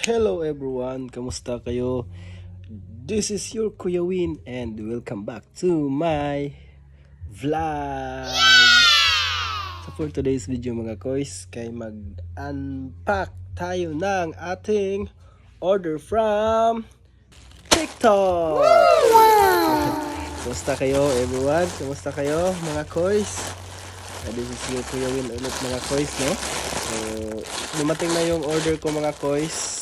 Hello everyone, kamusta kayo? This is your Kuya Win and welcome back to my vlog. So for today's video mga koys, kay mag-unpack tayo ng ating order from TikTok. Kamusta kayo everyone? Kamusta kayo mga koys? This is your Kuya Win ulit mga koys, no? So, dumating na yung order ko mga koys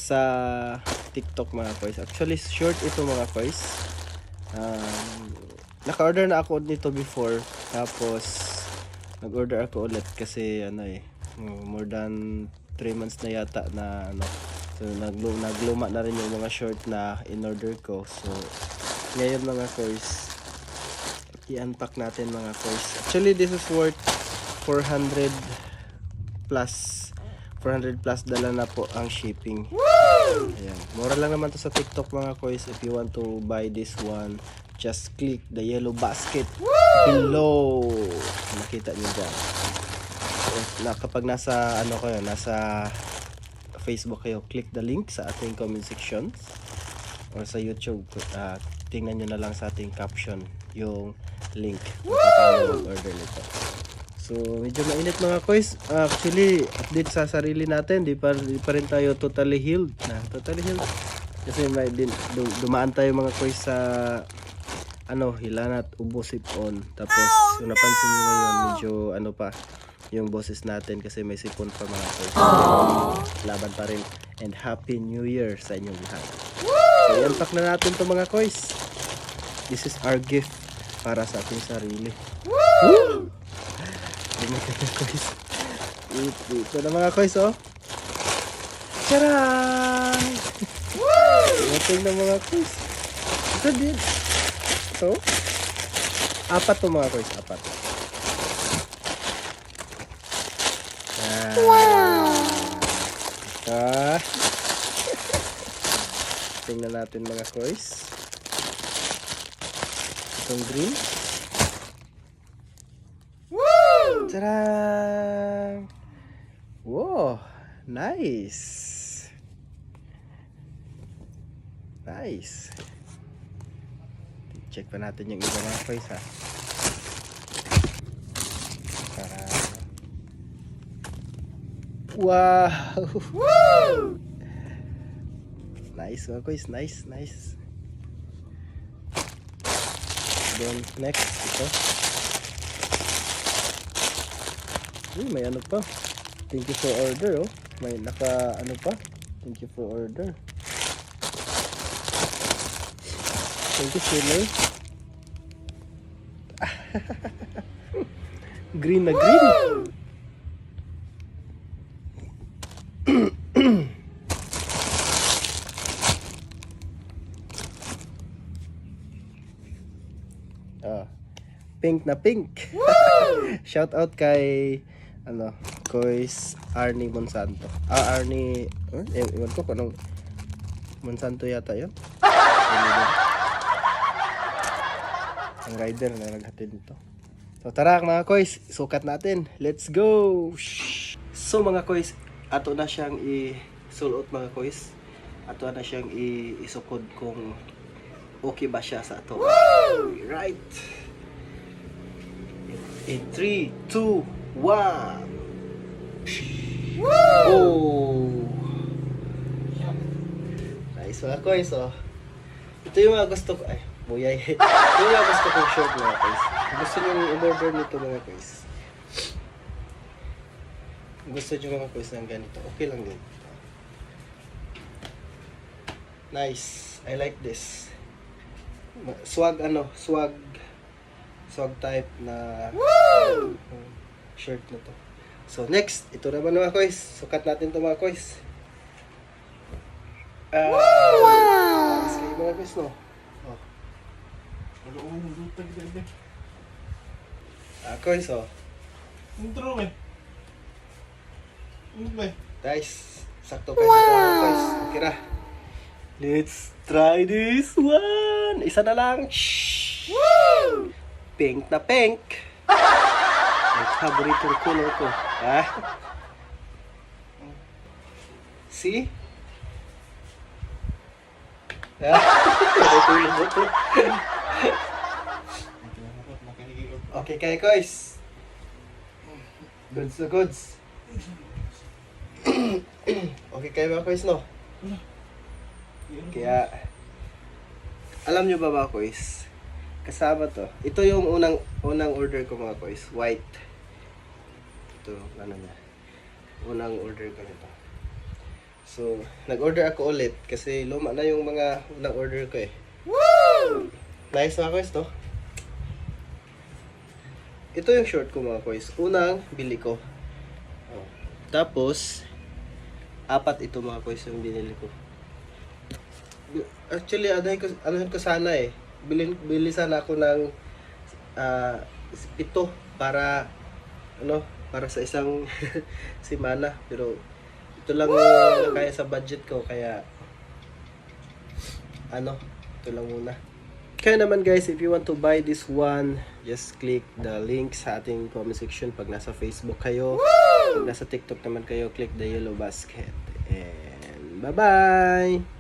sa TikTok mga koys. Actually, short ito mga koys. Naka-order na ako nito before. Tapos, nag-order ako ulit kasi more than 3 months na yata na So, nagluma na rin yung mga short na in-order ko. So, ngayon mga koys, i-unpack natin mga koys. Actually, this is worth 400 plus dala na po ang shipping. Ayan. Mura lang naman to sa TikTok mga koys. If you want to buy this one, just click the yellow basket below. Nakita nyo dyan. Kapag nasa nasa Facebook kayo, click the link sa ating comment section or sa YouTube. Tingnan nyo na lang sa ating caption yung link kung paano mag-order nito. So, medyo mainit mga koys. Actually, update sa sarili natin. Di pa rin tayo totally healed. Kasi may dumaan tayo mga koys sa Hilanat, Ubo, Sipon. Tapos, kung napansin nyo ngayon, medyo yung boses natin kasi may sipon pa mga koys. Laban pa rin. And Happy New Year sa inyong lahat. So, i-unpack na natin to mga koys. This is our gift para sa ating sarili. Woo! Ito na mga koys, oh. Tcharam! Ito na mga koys. Ito din. Ito. 4 to mga koys. 4. Wow! Tingnan natin mga koys. Itong green. Tadaan! Wow! Nice! Nice! Check pa natin yung iba mga koys, ha? Wow! Woo! Nice mga koys, nice. Then next, ito. May pa. Thank you for order, oh. May pa. Thank you for order. Thank you, Shirley. Green na green. Pink na pink. Shout out kay Kois Arnie Monsanto. Arnie, iwan ko kung anong Monsanto yata yun. Ang rider na naghatid nito. So tara mga Kois, sukat natin. Let's go! So mga Kois, ato na siyang i-sulot mga Kois. Ato na siyang isukod kung okay ba siya sa ato. Right! In 3, 2, 1. Oh! Nice mga koys, oh. Ito yung mga gusto ko. Ay, buyay. Ito yung mga gusto kong short mga koys. Gusto nyo i-order nito mga koys. Gusto nyo mga koys ng ganito. Okay lang din. Nice. I like this. Swag type na shirt na to. So next, ito naman mga koys. Sukat natin to mga koys. Wow! Nice kayo mga koys, no? Oh. Koys, oh. Nice. Sakto kayo mga koys. Okay na. Let's try this one. Isa na lang. Shhh. Woo! Pink na pink. Ang paboritong color ko. See? Ah, natulog mo to. Okay kayo guys. Goods na goods. Okay kayo mga guys, no? Kaya, alam nyo ba mga guys, kasama to. Ito yung unang order ko mga guys, white. Ito, ano na. Unang order ko nito. So, nag-order ako ulit kasi luma na yung mga unang order ko eh. Woo! Nice mga guys, no? Ito yung short ko mga guys. Unang bili ko. Oh. Tapos, 4 ito mga guys yung binili ko. Actually, anahin ko sana eh. Bili sana ako ng 7 para para sa isang semana. Pero ito lang yung kaya sa budget ko, kaya ito lang muna. Kaya naman guys, if you want to buy this one, just click the link sa ating comment section pag nasa Facebook kayo. Pag nasa TikTok naman kayo, click the yellow basket. And bye-bye!